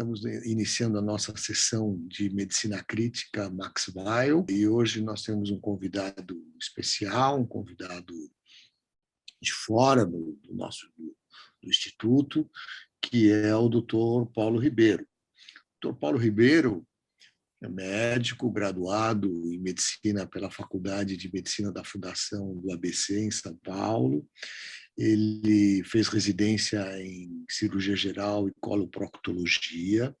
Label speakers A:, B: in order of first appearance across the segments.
A: Estamos iniciando a nossa sessão de Medicina Crítica Max Weil e hoje nós temos um convidado especial, um convidado de fora do Instituto, que é o Dr. Paulo Ribeiro. O Dr. Paulo Ribeiro é médico, graduado em Medicina pela Faculdade de Medicina da Fundação do ABC, em São Paulo. Ele fez residência em cirurgia geral e coloproctologia.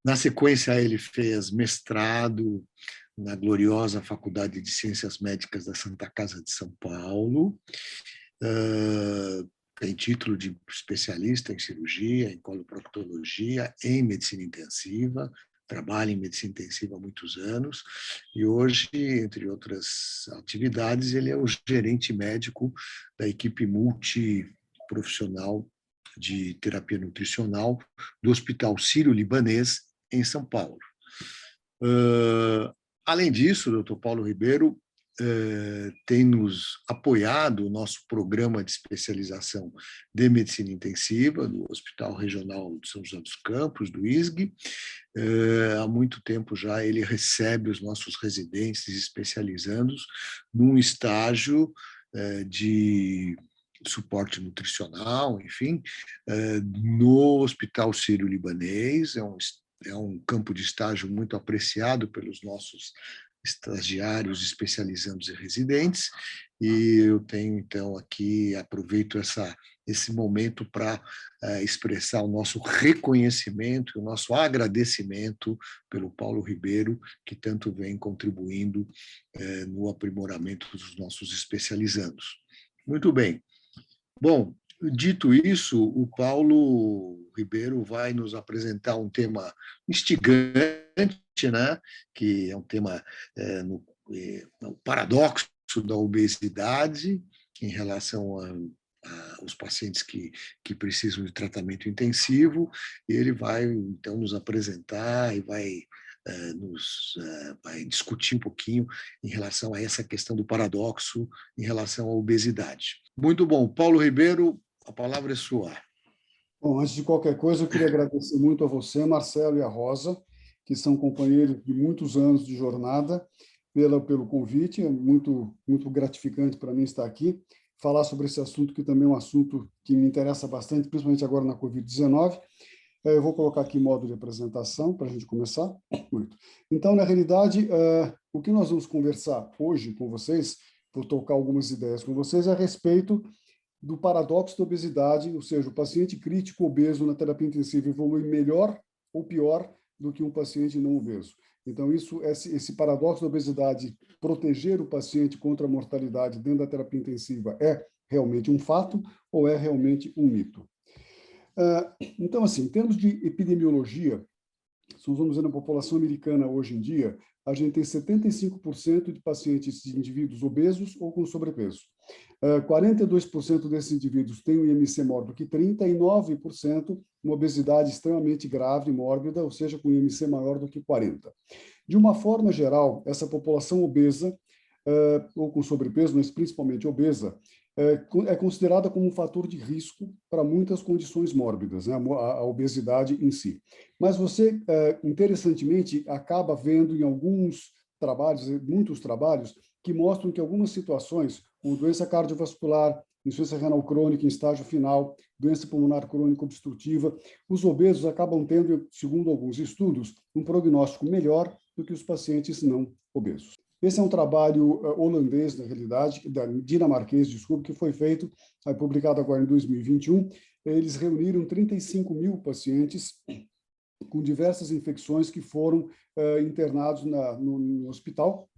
A: Na sequência, ele fez mestrado na gloriosa Faculdade de Ciências Médicas da Santa Casa de São Paulo. Tem título de especialista em cirurgia, em coloproctologia, em medicina intensiva. Trabalha em medicina intensiva há muitos anos e hoje, entre outras atividades, ele é o gerente médico da equipe multiprofissional de terapia nutricional do Hospital Sírio-Libanês, em São Paulo. Além disso, o Dr. Paulo Ribeiro tem nos apoiado o nosso programa de especialização de medicina intensiva do Hospital Regional de São José dos Campos, do ISG. Há muito tempo já ele recebe os nossos residentes especializandos num estágio de suporte nutricional, enfim, no Hospital Sírio-Libanês. É um campo de estágio muito apreciado pelos nossos estagiários, especializandos e residentes, e eu tenho, então, aqui, aproveito esse momento para expressar o nosso reconhecimento, o nosso agradecimento pelo Paulo Ribeiro, que tanto vem contribuindo no aprimoramento dos nossos especializandos. Muito bem. Bom, dito isso, o Paulo Ribeiro vai nos apresentar um tema instigante, né? Que é um tema o paradoxo da obesidade em relação aos pacientes que precisam de tratamento intensivo, e ele vai, então, nos apresentar e vai discutir um pouquinho em relação a essa questão do paradoxo em relação à obesidade. Muito bom. Paulo Ribeiro, a palavra é sua.
B: Bom, antes de qualquer coisa, eu queria agradecer muito a você, Marcelo, e a Rosa, que são companheiros de muitos anos de jornada, pelo convite. É muito gratificante para mim estar aqui, falar sobre esse assunto, que também é um assunto que me interessa bastante, principalmente agora na Covid-19. Eu vou colocar aqui modo de apresentação para a gente começar. Muito. Então, na realidade, o que nós vamos conversar hoje com vocês, vou tocar algumas ideias com vocês, é a respeito do paradoxo da obesidade, ou seja, o paciente crítico obeso na terapia intensiva evolui melhor ou pior do que um paciente não obeso. Então, esse paradoxo da obesidade, proteger o paciente contra a mortalidade dentro da terapia intensiva, é realmente um fato ou é realmente um mito? Então, assim, em termos de epidemiologia, se nós vamos ver na população americana hoje em dia, a gente tem 75% de pacientes de indivíduos obesos ou com sobrepeso. 42% desses indivíduos têm um IMC maior do que 30 e 9% uma obesidade extremamente grave, mórbida, ou seja, com IMC maior do que 40. De uma forma geral, essa população obesa ou com sobrepeso, mas principalmente obesa, é considerada como um fator de risco para muitas condições mórbidas, né? A obesidade em si. Mas você, interessantemente, acaba vendo em alguns trabalhos, muitos trabalhos, que mostram que algumas situações, como doença cardiovascular, insuficiência renal crônica em estágio final, doença pulmonar crônica obstrutiva, os obesos acabam tendo, segundo alguns estudos, um prognóstico melhor do que os pacientes não obesos. Esse é um trabalho holandês, na realidade, dinamarquês, desculpe, que foi feito, publicado agora em 2021. Eles reuniram 35 mil pacientes com diversas infecções que foram internados no hospital.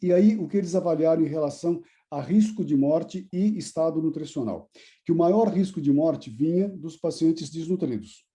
B: E aí, o que eles avaliaram em relação a risco de morte e estado nutricional? Que o maior risco de morte vinha dos pacientes desnutridos,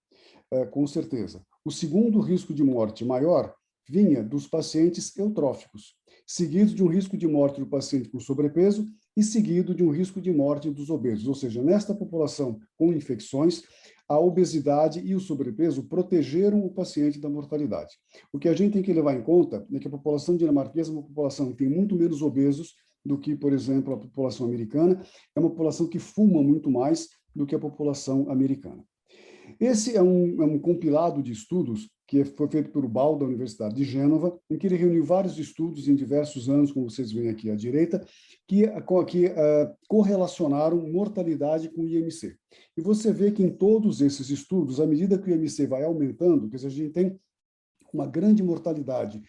B: com certeza. O segundo risco de morte maior vinha dos pacientes eutróficos, seguido de um risco de morte do paciente com sobrepeso e seguido de um risco de morte dos obesos. Ou seja, nesta população com infecções, a obesidade e o sobrepeso protegeram o paciente da mortalidade. O que a gente tem que levar em conta é que a população dinamarquesa é uma população que tem muito menos obesos do que, por exemplo, a população americana. É uma população que fuma muito mais do que a população americana. Esse é um compilado de estudos que foi feito pelo BAL, da Universidade de Gênova, em que ele reuniu vários estudos em diversos anos, como vocês veem aqui à direita, que correlacionaram mortalidade com o IMC. E você vê que em todos esses estudos, à medida que o IMC vai aumentando, quer dizer, a gente tem uma grande mortalidade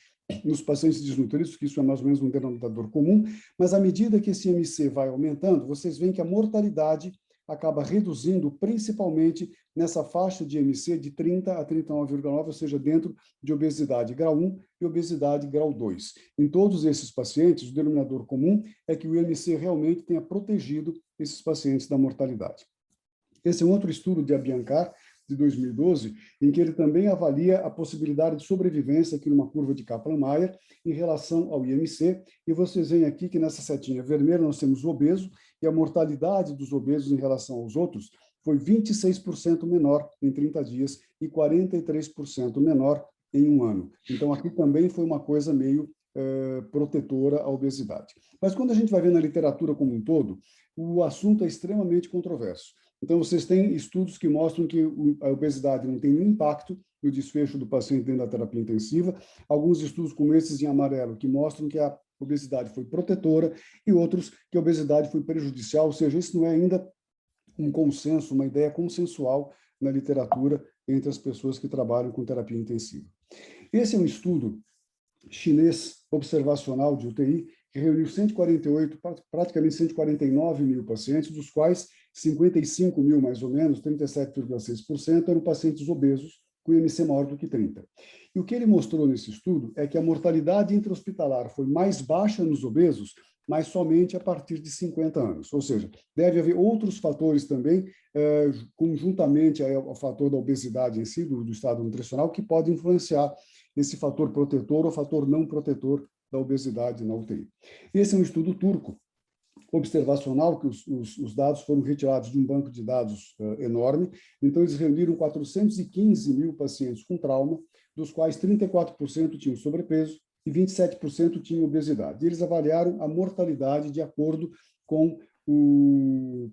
B: nos pacientes desnutridos, que isso é mais ou menos um denominador comum, mas à medida que esse IMC vai aumentando, vocês veem que a mortalidade acaba reduzindo principalmente nessa faixa de IMC de 30 a 39,9, ou seja, dentro de obesidade grau 1 e obesidade grau 2. Em todos esses pacientes, o denominador comum é que o IMC realmente tenha protegido esses pacientes da mortalidade. Esse é um outro estudo de Abiancar, de 2012, em que ele também avalia a possibilidade de sobrevivência aqui numa curva de Kaplan-Meier em relação ao IMC, e vocês veem aqui que nessa setinha vermelha nós temos o obeso, e a mortalidade dos obesos em relação aos outros foi 26% menor em 30 dias e 43% menor em um ano. Então, aqui também foi uma coisa meio protetora à obesidade. Mas quando a gente vai ver na literatura como um todo, o assunto é extremamente controverso. Então, vocês têm estudos que mostram que a obesidade não tem nenhum impacto no desfecho do paciente dentro da terapia intensiva. Alguns estudos, como esses em amarelo, que mostram que a obesidade foi protetora, e outros que a obesidade foi prejudicial, ou seja, isso não é ainda um consenso, uma ideia consensual na literatura entre as pessoas que trabalham com terapia intensiva. Esse é um estudo chinês observacional de UTI, que reuniu 148, praticamente 149 mil pacientes, dos quais 55 mil, mais ou menos, 37,6%, eram pacientes obesos com IMC maior do que 30. E o que ele mostrou nesse estudo é que a mortalidade intra-hospitalar foi mais baixa nos obesos, mas somente a partir de 50 anos. Ou seja, deve haver outros fatores também, conjuntamente ao fator da obesidade em si, do estado nutricional, que pode influenciar esse fator protetor ou fator não protetor da obesidade na UTI. Esse é um estudo turco, observacional, que os dados foram retirados de um banco de dados enorme. Então, eles reuniram 415 mil pacientes com trauma, dos quais 34% tinham sobrepeso e 27% tinham obesidade. E eles avaliaram a mortalidade de acordo com o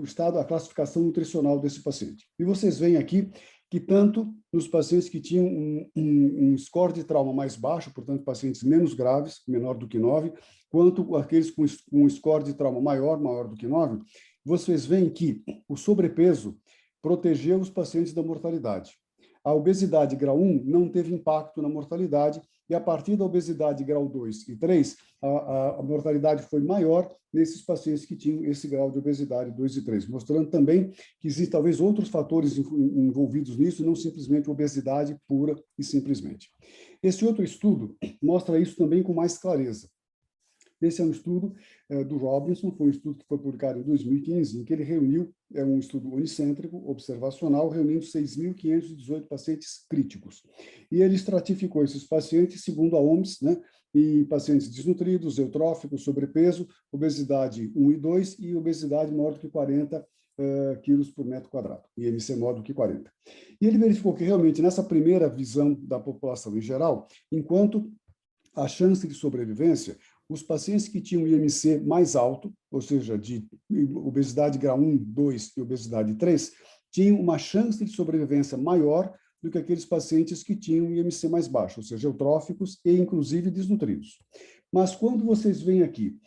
B: estado, a classificação nutricional desse paciente. E vocês veem aqui que tanto nos pacientes que tinham um score de trauma mais baixo, portanto, pacientes menos graves, menor do que 9, quanto aqueles com um score de trauma maior do que 9, vocês veem que o sobrepeso protegeu os pacientes da mortalidade. A obesidade grau 1 não teve impacto na mortalidade, e a partir da obesidade grau 2 e 3, a mortalidade foi maior nesses pacientes que tinham esse grau de obesidade 2 e 3, mostrando também que existem talvez outros fatores envolvidos nisso, não simplesmente obesidade pura e simplesmente. Esse outro estudo mostra isso também com mais clareza. Esse é um estudo do Robinson, foi um estudo que foi publicado em 2015, em que ele reuniu, é um estudo unicêntrico, observacional, reunindo 6.518 pacientes críticos. E ele estratificou esses pacientes segundo a OMS, né, em pacientes desnutridos, eutróficos, sobrepeso, obesidade 1 e 2 e obesidade maior do que 40 quilos por metro quadrado, IMC maior do que 40. E ele verificou que realmente nessa primeira visão da população em geral, enquanto a chance de sobrevivência, os pacientes que tinham IMC mais alto, ou seja, de obesidade grau 1, 2 e obesidade 3, tinham uma chance de sobrevivência maior do que aqueles pacientes que tinham IMC mais baixo, ou seja, eutróficos e, inclusive, desnutridos. Mas quando vocês veem aqui,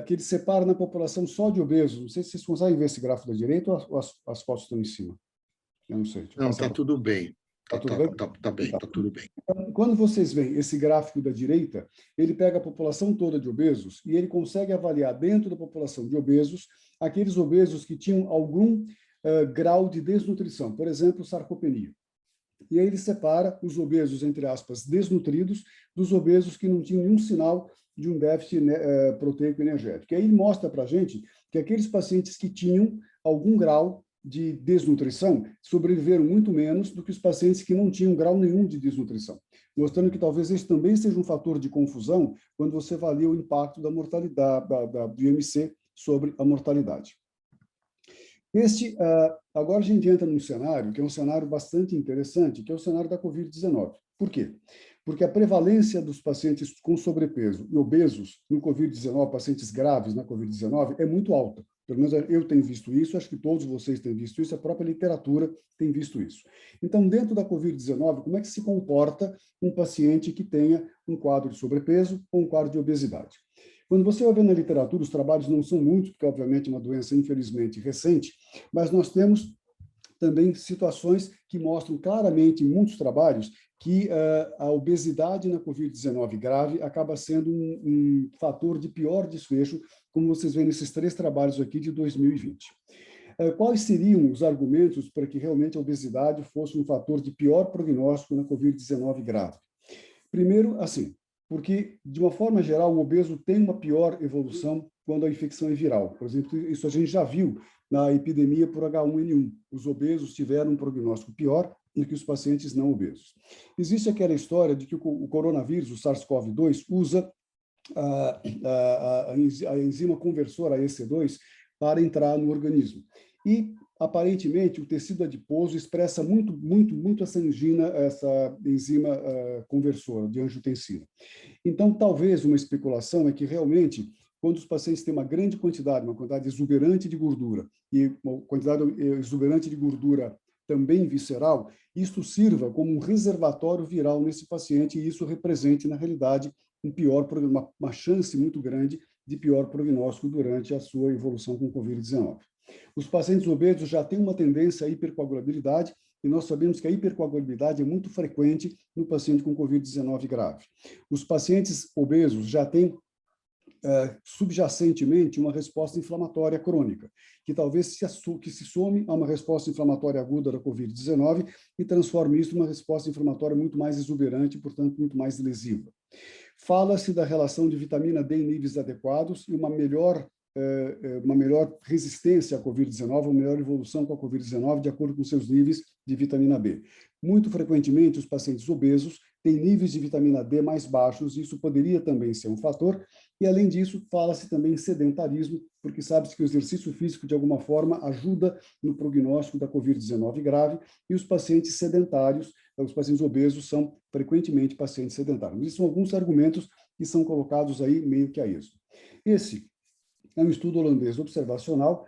B: que ele separa na população só de obesos, não sei se vocês conseguem ver esse gráfico da direita ou as fotos estão em cima. Eu não sei.
A: Não, está tudo bem.
B: Está tudo bem?
A: Tá bem, está tudo bem.
B: Quando vocês veem esse gráfico da direita, ele pega a população toda de obesos e ele consegue avaliar dentro da população de obesos aqueles obesos que tinham algum grau de desnutrição, por exemplo, sarcopenia. E aí ele separa os obesos, entre aspas, desnutridos, dos obesos que não tinham nenhum sinal de um déficit proteico energético. E aí ele mostra para a gente que aqueles pacientes que tinham algum grau de desnutrição sobreviveram muito menos do que os pacientes que não tinham grau nenhum de desnutrição, mostrando que talvez esse também seja um fator de confusão quando você avalia o impacto da mortalidade, do IMC sobre a mortalidade. Agora a gente entra num cenário que é um cenário bastante interessante, que é o cenário da Covid-19. Por quê? Porque a prevalência dos pacientes com sobrepeso e obesos no Covid-19, pacientes graves na Covid-19, é muito alta. pelo menos eu tenho visto isso, acho que todos vocês têm visto isso, a própria literatura tem visto isso. Então, dentro da Covid-19, como é que se comporta um paciente que tenha um quadro de sobrepeso ou um quadro de obesidade? Quando você vai ver na literatura, os trabalhos não são muitos, porque, obviamente, é uma doença, infelizmente, recente, mas nós temos também situações que mostram claramente, em muitos trabalhos, que a obesidade na Covid-19 grave acaba sendo um fator de pior desfecho, como vocês veem nesses 3 trabalhos aqui de 2020. Quais seriam os argumentos para que realmente a obesidade fosse um fator de pior prognóstico na Covid-19 grave? Primeiro, assim, porque, de uma forma geral, o obeso tem uma pior evolução quando a infecção é viral. Por exemplo, isso a gente já viu na epidemia por H1N1. Os obesos tiveram um prognóstico pior do que os pacientes não obesos. Existe aquela história de que o coronavírus, o SARS-CoV-2, usa a enzima conversora AEC2 para entrar no organismo. E, aparentemente, o tecido adiposo expressa muito essa enzima conversora de angiotensina. Então, talvez uma especulação é que realmente, quando os pacientes têm uma quantidade exuberante de gordura, e uma quantidade exuberante de gordura também visceral, isto sirva como um reservatório viral nesse paciente, e isso represente, na realidade, uma chance muito grande de pior prognóstico durante a sua evolução com Covid-19. Os pacientes obesos já têm uma tendência à hipercoagulabilidade, e nós sabemos que a hipercoagulabilidade é muito frequente no paciente com Covid-19 grave. Os pacientes obesos já têm subjacentemente uma resposta inflamatória crônica, que talvez se some a uma resposta inflamatória aguda da Covid-19 e transforme isso em uma resposta inflamatória muito mais exuberante, portanto, muito mais lesiva. Fala-se da relação de vitamina D em níveis adequados e uma melhor resistência à Covid-19, uma melhor evolução com a Covid-19 de acordo com seus níveis de vitamina B. Muito frequentemente, os pacientes obesos têm níveis de vitamina D mais baixos, e isso poderia também ser um fator. E, além disso, fala-se também em sedentarismo, porque sabe-se que o exercício físico, de alguma forma, ajuda no prognóstico da Covid-19 grave, e os pacientes sedentários, os pacientes obesos, são frequentemente pacientes sedentários. Esses são alguns argumentos que são colocados aí meio que a êxito. Esse é um estudo holandês observacional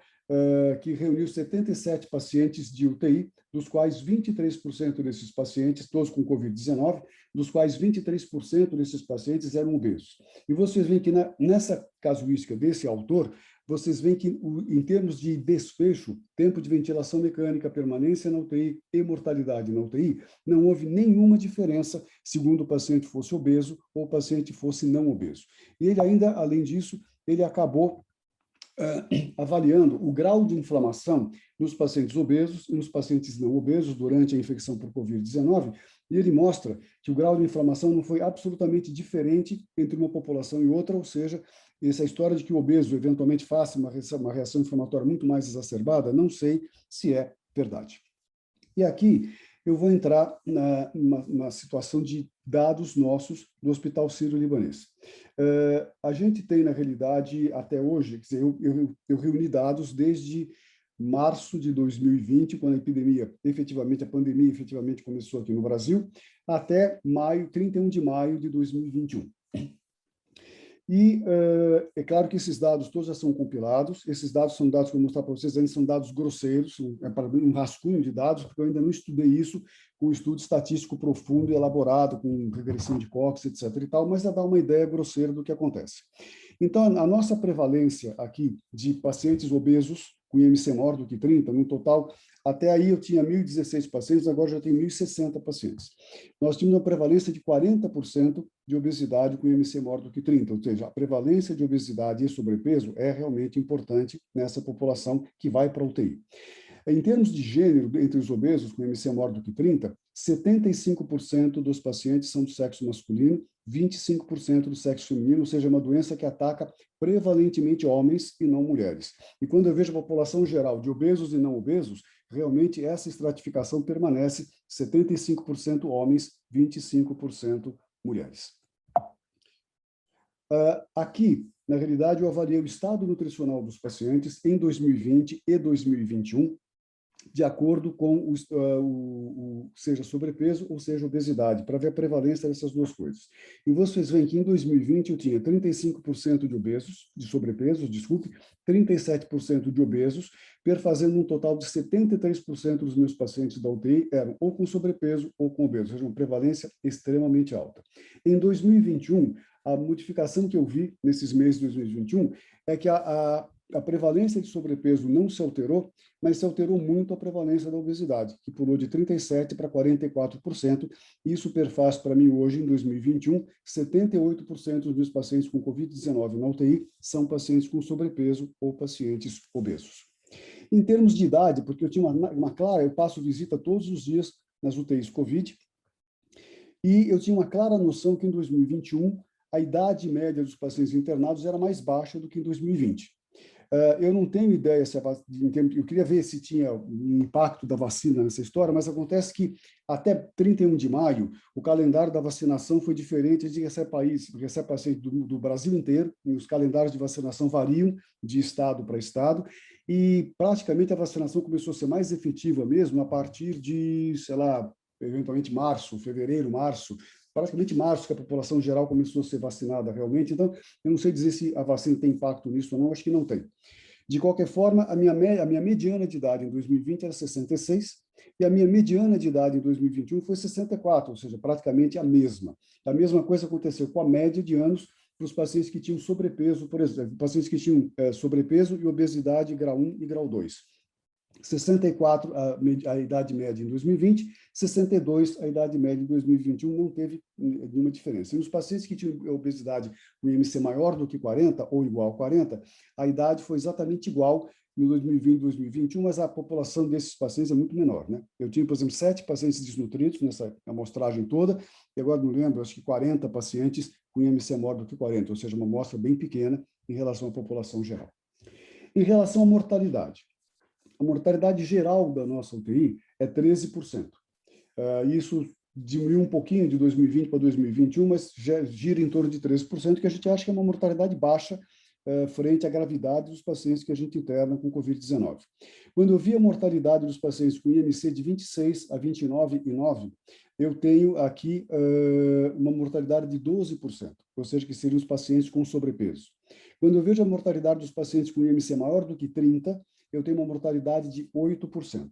B: que reuniu 77 pacientes de UTI, dos quais 23% desses pacientes, todos com Covid-19, dos quais 23% desses pacientes eram obesos. E vocês veem que nessa casuística desse autor, vocês veem que, em termos de desfecho, tempo de ventilação mecânica, permanência na UTI e mortalidade na UTI, não houve nenhuma diferença segundo o paciente fosse obeso ou o paciente fosse não obeso. E ele ainda, além disso, ele acabou avaliando o grau de inflamação nos pacientes obesos e nos pacientes não obesos durante a infecção por Covid-19, e ele mostra que o grau de inflamação não foi absolutamente diferente entre uma população e outra, ou seja, essa história de que o obeso eventualmente faça uma reação inflamatória muito mais exacerbada, não sei se é verdade. E aqui eu vou entrar numa situação de dados nossos do Hospital Sírio-Libanês. A gente tem, na realidade, até hoje, quer dizer, eu reuni dados desde março de 2020, quando a pandemia efetivamente começou aqui no Brasil, até 31 de maio de 2021. E é claro que esses dados todos já são compilados. Esses dados são dados que eu vou mostrar para vocês, ainda são dados grosseiros, é para um rascunho de dados, porque eu ainda não estudei isso com um estudo estatístico profundo e elaborado, com regressão de Cox, etc. e tal, mas já dá uma ideia grosseira do que acontece. Então, a nossa prevalência aqui de pacientes obesos com IMC maior do que 30, no total, até aí eu tinha 1.016 pacientes, agora já tenho 1.060 pacientes. Nós tínhamos uma prevalência de 40% de obesidade com IMC maior do que 30, ou seja, a prevalência de obesidade e sobrepeso é realmente importante nessa população que vai para a UTI. Em termos de gênero, entre os obesos com IMC maior do que 30, 75% dos pacientes são do sexo masculino, 25% do sexo feminino, ou seja, uma doença que ataca prevalentemente homens e não mulheres. E quando eu vejo a população geral de obesos e não obesos, realmente essa estratificação permanece 75% homens, 25% mulheres. Aqui, na realidade, eu avaliei o estado nutricional dos pacientes em 2020 e 2021, de acordo com seja sobrepeso ou seja obesidade, para ver a prevalência dessas duas coisas. E vocês veem que em 2020 eu tinha 35% de obesos, de sobrepeso, desculpe, 37% de obesos, perfazendo um total de 73% dos meus pacientes da UTI eram ou com sobrepeso ou com obeso, ou seja, uma prevalência extremamente alta. Em 2021, a modificação que eu vi nesses meses de 2021 é que a prevalência de sobrepeso não se alterou, mas se alterou muito a prevalência da obesidade, que pulou de 37% para 44%. Isso perfaz para mim hoje, em 2021, 78% dos meus pacientes com Covid-19 na UTI são pacientes com sobrepeso ou pacientes obesos. Em termos de idade, porque eu tinha uma clara, eu passo visita todos os dias nas UTIs Covid, e eu tinha uma clara noção que em 2021 a idade média dos pacientes internados era mais baixa do que em 2020. Eu não tenho ideia se eu queria ver se tinha um impacto da vacina nessa história, mas acontece que até 31 de maio o calendário da vacinação foi diferente de recebe paciente do Brasil inteiro, e os calendários de vacinação variam de estado para estado, e praticamente a vacinação começou a ser mais efetiva mesmo a partir de, sei lá, eventualmente março, fevereiro, março, praticamente março que a população geral começou a ser vacinada realmente. Então, eu não sei dizer se a vacina tem impacto nisso ou não, acho que não tem. De qualquer forma, a minha mediana de idade em 2020 era 66 e a minha mediana de idade em 2021 foi 64, ou seja, praticamente a mesma. A mesma coisa aconteceu com a média de anos para os pacientes que tinham sobrepeso, por exemplo, pacientes que tinham sobrepeso e obesidade grau 1 e grau 2. 64 a idade média em 2020, 62 a idade média em 2021, não teve nenhuma diferença. E nos pacientes que tinham obesidade com IMC maior do que 40 ou igual a 40, a idade foi exatamente igual em 2020 e 2021, mas a população desses pacientes é muito menor, né? Eu tinha, por exemplo, 7 pacientes desnutridos nessa amostragem toda, e agora não lembro, acho que 40 pacientes com IMC maior do que 40, ou seja, uma amostra bem pequena em relação à população geral. Em relação à mortalidade, a mortalidade geral da nossa UTI é 13%. Isso diminuiu um pouquinho de 2020 para 2021, mas gira em torno de 13%, que a gente acha que é uma mortalidade baixa frente à gravidade dos pacientes que a gente interna com Covid-19. Quando eu vi a mortalidade dos pacientes com IMC de 26 a 29,9, eu tenho aqui uma mortalidade de 12%, ou seja, que seriam os pacientes com sobrepeso. Quando eu vejo a mortalidade dos pacientes com IMC maior do que 30, eu tenho uma mortalidade de 8%.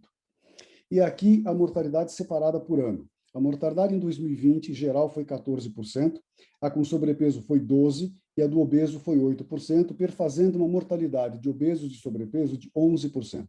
B: E aqui a mortalidade separada por ano. A mortalidade em 2020, em geral, foi 14%, a com sobrepeso foi 12% e a do obeso foi 8%, perfazendo uma mortalidade de obesos e sobrepeso de 11%.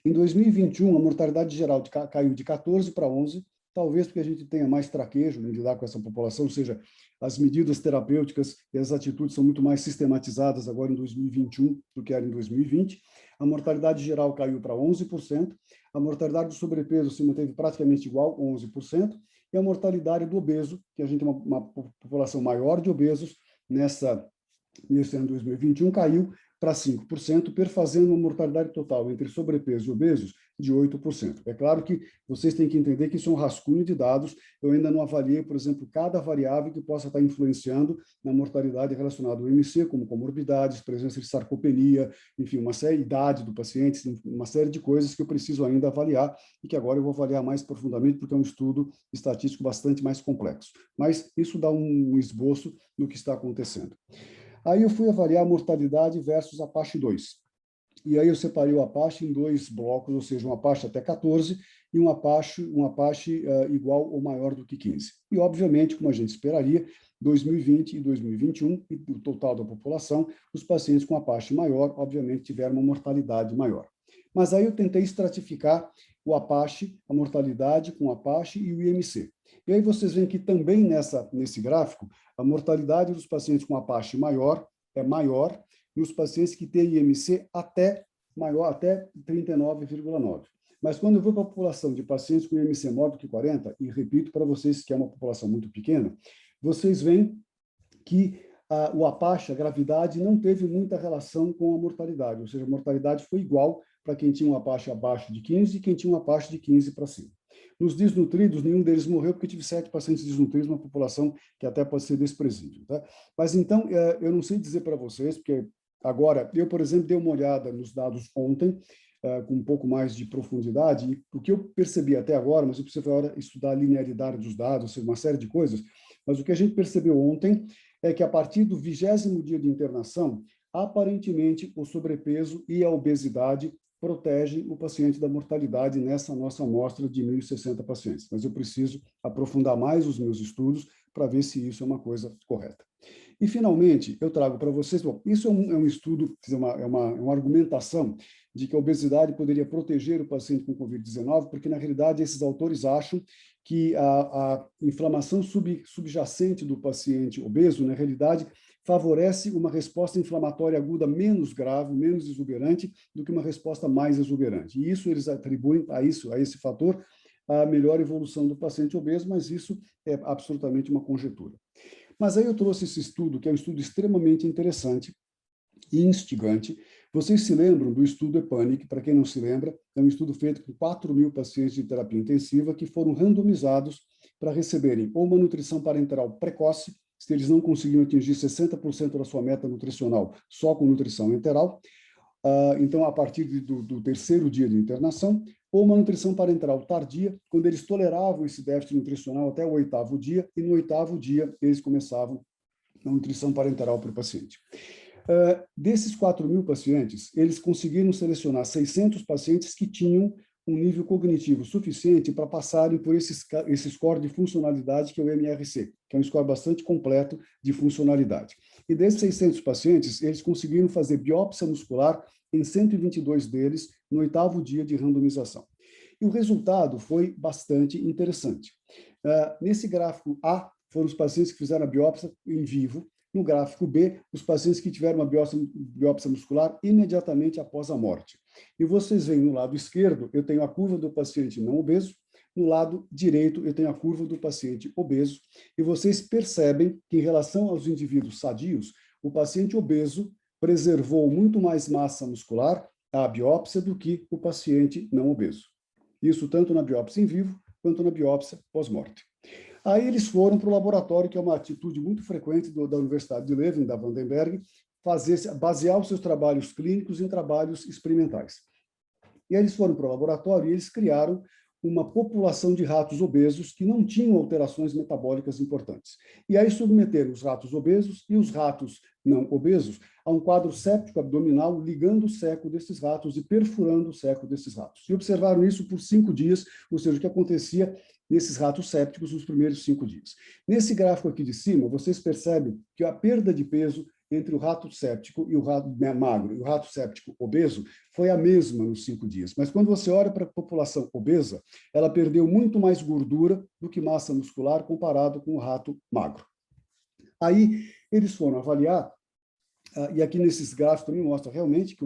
B: Em 2021, a mortalidade geral caiu de 14% para 11%, talvez porque a gente tenha mais traquejo em lidar com essa população, ou seja, as medidas terapêuticas e as atitudes são muito mais sistematizadas agora em 2021 do que era em 2020. A mortalidade geral caiu para 11%, a mortalidade do sobrepeso se manteve praticamente igual, 11%, e a mortalidade do obeso, que a gente tem uma população maior de obesos, nesse ano de 2021, caiu para 5%, perfazendo uma mortalidade total entre sobrepeso e obesos de 8%. É claro que vocês têm que entender que isso é um rascunho de dados, eu ainda não avaliei, por exemplo, cada variável que possa estar influenciando na mortalidade relacionada ao IMC, como comorbidades, presença de sarcopenia, enfim, uma série de idade do paciente, uma série de coisas que eu preciso ainda avaliar e que agora eu vou avaliar mais profundamente, porque é um estudo estatístico bastante mais complexo. Mas isso dá um esboço do que está acontecendo. Aí eu fui avaliar a mortalidade versus a Apache 2. E aí eu separei o Apache em 2 blocos, ou seja, um Apache até 14 e um Apache igual ou maior do que 15. E, obviamente, como a gente esperaria, 2020 e 2021, e o total da população, os pacientes com Apache maior, obviamente, tiveram uma mortalidade maior. Mas aí eu tentei estratificar o Apache, a mortalidade com o Apache e o IMC. E aí vocês veem que também nesse gráfico, a mortalidade dos pacientes com Apache maior é maior e os pacientes que têm IMC até 39,9. Mas quando eu vou para a população de pacientes com IMC maior do que 40, e repito para vocês que é uma população muito pequena, vocês veem que o Apache, a gravidade, não teve muita relação com a mortalidade, ou seja, a mortalidade foi igual para quem tinha um Apache abaixo de 15 e quem tinha um Apache de 15 para cima. Nos desnutridos, nenhum deles morreu, porque tive 7 pacientes desnutridos, uma população que até pode ser desprezível. Tá? Mas, então, eu não sei dizer para vocês, porque agora, eu, por exemplo, dei uma olhada nos dados ontem, com um pouco mais de profundidade. E o que eu percebi até agora, mas eu preciso agora estudar a linearidade dos dados, ou seja, uma série de coisas, mas o que a gente percebeu ontem é que a partir do 20º dia de internação, aparentemente o sobrepeso e a obesidade protegem o paciente da mortalidade nessa nossa amostra de 1.060 pacientes. Mas eu preciso aprofundar mais os meus estudos para ver se isso é uma coisa correta. E, finalmente, eu trago para vocês, bom, isso é um estudo, uma argumentação de que a obesidade poderia proteger o paciente com Covid-19, porque, na realidade, esses autores acham que a inflamação subjacente do paciente obeso, na realidade, favorece uma resposta inflamatória aguda menos grave, menos exuberante, do que uma resposta mais exuberante. E isso eles atribuem a esse fator, a melhor evolução do paciente obeso, mas isso é absolutamente uma conjectura. Mas aí eu trouxe esse estudo, que é um estudo extremamente interessante e instigante. Vocês se lembram do estudo EPANIC? Para quem não se lembra, é um estudo feito com 4.000 pacientes de terapia intensiva que foram randomizados para receberem ou uma nutrição parenteral precoce, se eles não conseguiam atingir 60% da sua meta nutricional só com nutrição enteral, então, a partir do 3º dia de internação, ou uma nutrição parenteral tardia, quando eles toleravam esse déficit nutricional até o 8º dia, e no 8º dia eles começavam a nutrição parenteral para o paciente. Desses 4.000 pacientes, eles conseguiram selecionar 600 pacientes que tinham um nível cognitivo suficiente para passarem por esse score de funcionalidade, que é o MRC, que é um score bastante completo de funcionalidade. E desses 600 pacientes, eles conseguiram fazer biópsia muscular em 122 deles no 8º dia de randomização. E o resultado foi bastante interessante. Nesse gráfico A, foram os pacientes que fizeram a biópsia em vivo. No gráfico B, os pacientes que tiveram uma biópsia muscular imediatamente após a morte. E vocês veem no lado esquerdo, eu tenho a curva do paciente não obeso, no lado direito eu tenho a curva do paciente obeso, e vocês percebem que, em relação aos indivíduos sadios, o paciente obeso preservou muito mais massa muscular à biópsia do que o paciente não obeso. Isso tanto na biópsia em vivo, quanto na biópsia pós-morte. Aí eles foram para o laboratório, que é uma atitude muito frequente da Universidade de Leuven, da Vandenberg, basear os seus trabalhos clínicos em trabalhos experimentais. E aí eles foram para o laboratório e eles criaram uma população de ratos obesos que não tinham alterações metabólicas importantes. E aí submeteram os ratos obesos e os ratos não obesos a um quadro séptico abdominal, ligando o seco desses ratos e perfurando o seco desses ratos. E observaram isso por 5 dias, ou seja, o que acontecia nesses ratos sépticos nos primeiros 5 dias. Nesse gráfico aqui de cima, vocês percebem que a perda de peso entre o rato séptico e o rato magro e o rato séptico obeso foi a mesma nos 5 dias. Mas quando você olha para a população obesa, ela perdeu muito mais gordura do que massa muscular comparado com o rato magro. Aí eles foram avaliar, e aqui nesses gráficos também mostra realmente que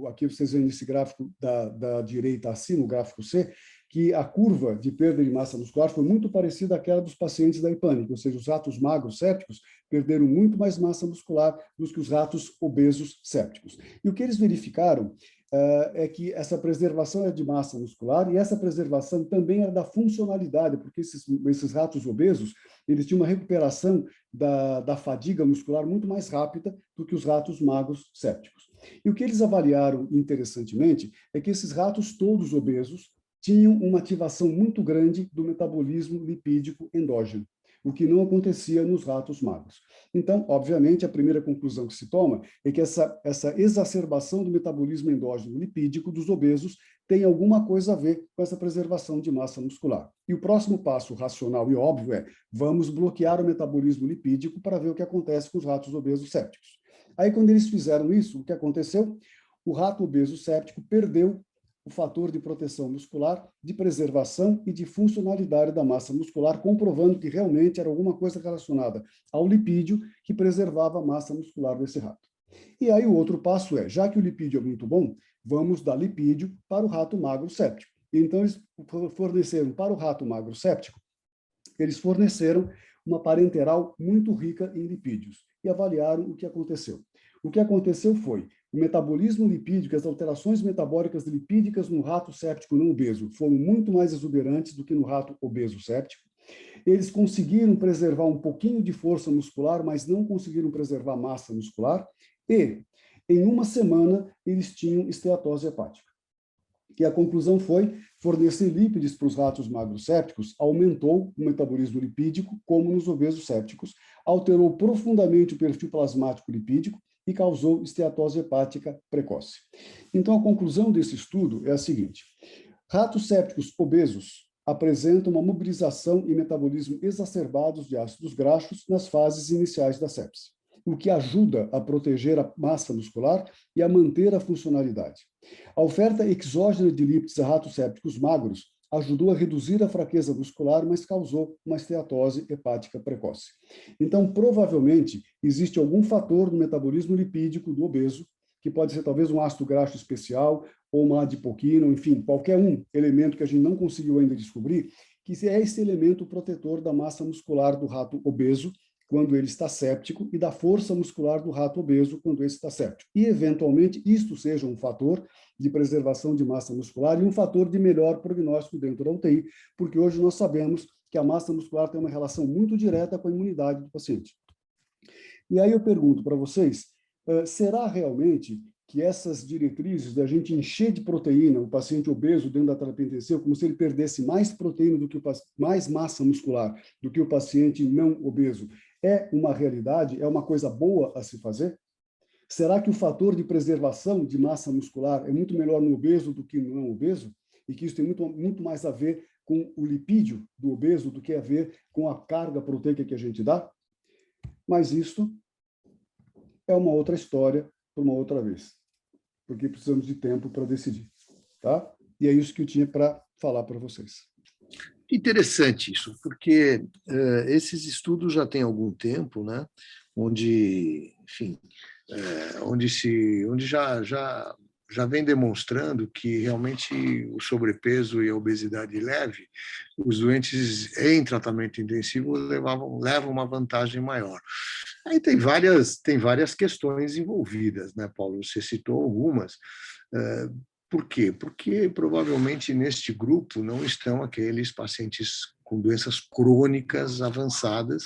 B: aqui vocês veem nesse gráfico da direita acima, o gráfico C, que a curva de perda de massa muscular foi muito parecida àquela dos pacientes da EPANIC, ou seja, os ratos magros sépticos perderam muito mais massa muscular do que os ratos obesos sépticos. E o que eles verificaram é que essa preservação é de massa muscular e essa preservação também é da funcionalidade, porque esses ratos obesos, eles tinham uma recuperação da fadiga muscular muito mais rápida do que os ratos magros sépticos. E o que eles avaliaram interessantemente é que esses ratos todos obesos tinham uma ativação muito grande do metabolismo lipídico endógeno, o que não acontecia nos ratos magros. Então, obviamente, a primeira conclusão que se toma é que essa exacerbação do metabolismo endógeno lipídico dos obesos tem alguma coisa a ver com essa preservação de massa muscular. E o próximo passo racional e óbvio é: vamos bloquear o metabolismo lipídico para ver o que acontece com os ratos obesos sépticos. Aí, quando eles fizeram isso, o que aconteceu? O rato obeso séptico perdeu o fator de proteção muscular, de preservação e de funcionalidade da massa muscular, comprovando que realmente era alguma coisa relacionada ao lipídio que preservava a massa muscular desse rato. E aí o outro passo é, já que o lipídio é muito bom, vamos dar lipídio para o rato magro séptico. Então, eles forneceram para o rato magro séptico, eles forneceram uma parenteral muito rica em lipídios e avaliaram o que aconteceu. O que aconteceu foi o metabolismo lipídico, as alterações metabólicas lipídicas no rato séptico não obeso foram muito mais exuberantes do que no rato obeso séptico. Eles conseguiram preservar um pouquinho de força muscular, mas não conseguiram preservar massa muscular. E, em uma semana, eles tinham esteatose hepática. E a conclusão foi: fornecer lípides para os ratos magros sépticos aumentou o metabolismo lipídico, como nos obesos sépticos, alterou profundamente o perfil plasmático lipídico e causou esteatose hepática precoce. Então, a conclusão desse estudo é a seguinte: ratos sépticos obesos apresentam uma mobilização e metabolismo exacerbados de ácidos graxos nas fases iniciais da sepse, o que ajuda a proteger a massa muscular e a manter a funcionalidade. A oferta exógena de lípides a ratos sépticos magros ajudou a reduzir a fraqueza muscular, mas causou uma esteatose hepática precoce. Então, provavelmente, existe algum fator no metabolismo lipídico do obeso, que pode ser talvez um ácido graxo especial, ou uma adipoquina, ou, enfim, qualquer um elemento que a gente não conseguiu ainda descobrir, que é esse elemento protetor da massa muscular do rato obeso, quando ele está séptico, e da força muscular do rato obeso, quando ele está séptico. E, eventualmente, isto seja um fator de preservação de massa muscular e um fator de melhor prognóstico dentro da UTI, porque hoje nós sabemos que a massa muscular tem uma relação muito direta com a imunidade do paciente. E aí eu pergunto para vocês, será realmente que essas diretrizes da gente encher de proteína o paciente obeso dentro da terapia intensiva, como se ele perdesse mais proteína do que mais massa muscular do que o paciente não obeso, é uma realidade, é uma coisa boa a se fazer? Será que o fator de preservação de massa muscular é muito melhor no obeso do que no não obeso? E que isso tem muito mais a ver com o lipídio do obeso do que a ver com a carga proteica que a gente dá? Mas isto é uma outra história para uma outra vez, porque precisamos de tempo para decidir, tá? E é isso que eu tinha para falar para vocês.
A: Interessante isso, porque esses estudos já têm algum tempo, né? Onde, enfim, onde já vem demonstrando que realmente o sobrepeso e a obesidade leve, os doentes em tratamento intensivo levam uma vantagem maior. Aí tem várias questões envolvidas, né, Paulo? Você citou algumas. Por quê? Porque provavelmente neste grupo não estão aqueles pacientes com doenças crônicas avançadas,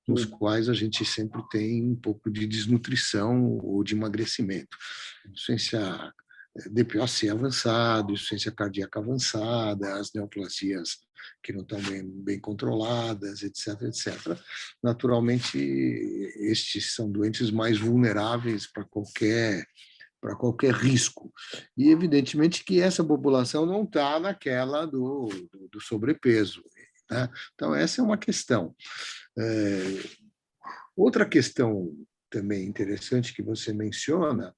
A: nos quais a gente sempre tem um pouco de desnutrição ou de emagrecimento. Insuficiência DPOC avançado, insuficiência cardíaca avançada, as neoplasias que não estão bem controladas, etc., etc. Naturalmente, estes são doentes mais vulneráveis para qualquer risco. E, evidentemente, que essa população não está naquela do sobrepeso. Né? Então, essa é uma questão. Outra questão também interessante que você menciona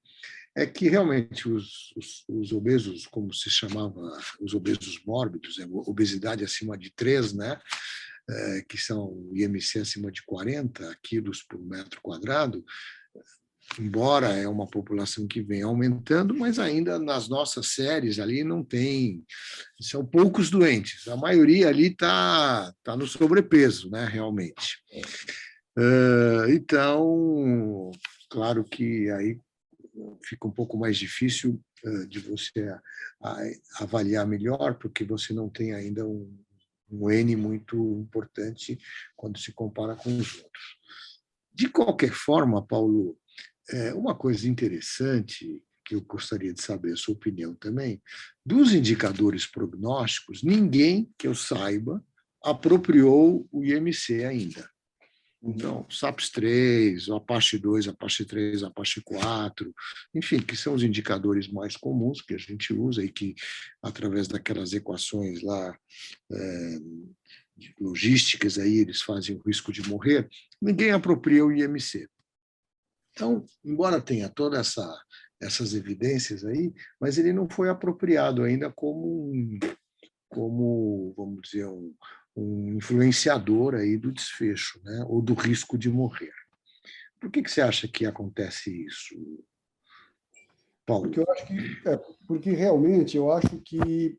A: é que realmente os obesos, como se chamava, os obesos mórbidos, obesidade acima de 3, né? Que são IMC acima de 40 quilos por metro quadrado, embora é uma população que vem aumentando, mas ainda nas nossas séries ali não tem, são poucos doentes, a maioria ali está no sobrepeso, né, realmente. Então, claro que aí fica um pouco mais difícil de você avaliar melhor, porque você não tem ainda um N muito importante quando se compara com os outros. De qualquer forma, Paulo, uma coisa interessante que eu gostaria de saber a sua opinião também, dos indicadores prognósticos, ninguém que eu saiba apropriou o IMC ainda. Então, SAPS-3, o Apache 2, Apache 3, Apache 4, enfim, que são os indicadores mais comuns que a gente usa e que, através daquelas equações lá logísticas, aí eles fazem o risco de morrer, ninguém apropria o IMC. Então, embora tenha todas essas evidências aí, mas ele não foi apropriado ainda como vamos dizer, um influenciador aí do desfecho, né? Ou do risco de morrer. Por que você acha que acontece isso, Paulo?
B: Porque realmente eu acho que